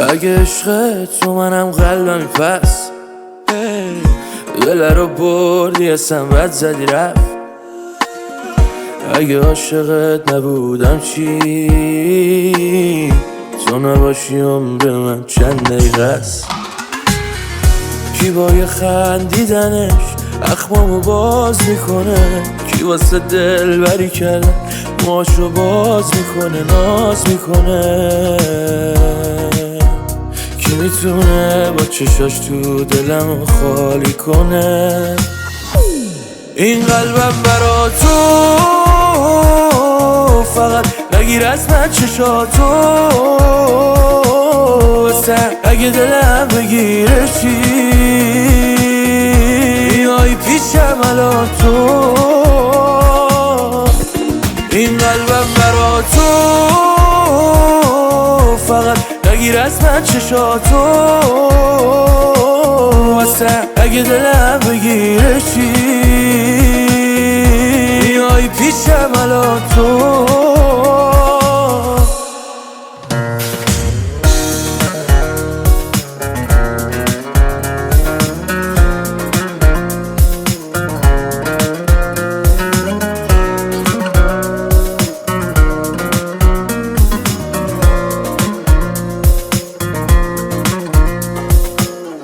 اگه عشق تو منم قلبمی پس دل رو بردی اسم بد زدی رفت. اگه عاشقت نبودم چی تو نباشی عمر من چند دقیقه است. کی با یه خندیدنش اخمامو باز میکنه، کی واسه دل بری کردن موهاشو باز میکنه ناز میکنه. کی میتونه با چشاش تو دلمو خالی کنه. این قلبم برا تو فقط نگیر از من چشاتو واسه اگه دلم بگیره چی میای پیشم الان تو. این قلبم برا تو فقط نگیر از من چشاتو واسه اگه دلم بگیره چی میای پیشم الان تو.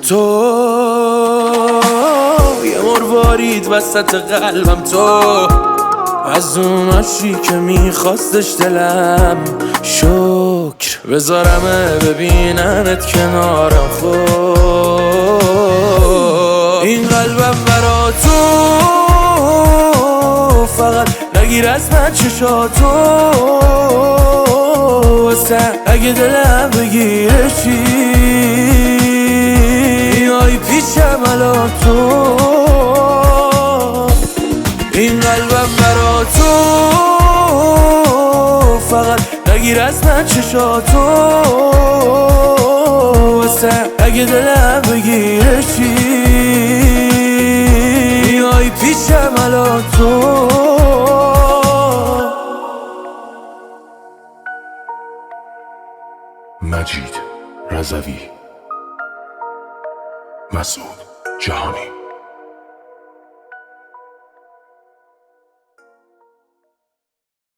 تو یه مروارید وسط قلبم، تو از اون عاشقی که میخواستش دلم. شکر بذارمه ببیننت کنارم خود. این قلبم برا تو فقط نگیر از من چشاتو واسه اگه دلم بگیره چی میای پیشم الان تو. این قلبم برا تو فقط نگیر از من چشاتو واسه اگه دلم بگیره چی میای پیشم الان تو. مجید رضوی، مسعود جهانی.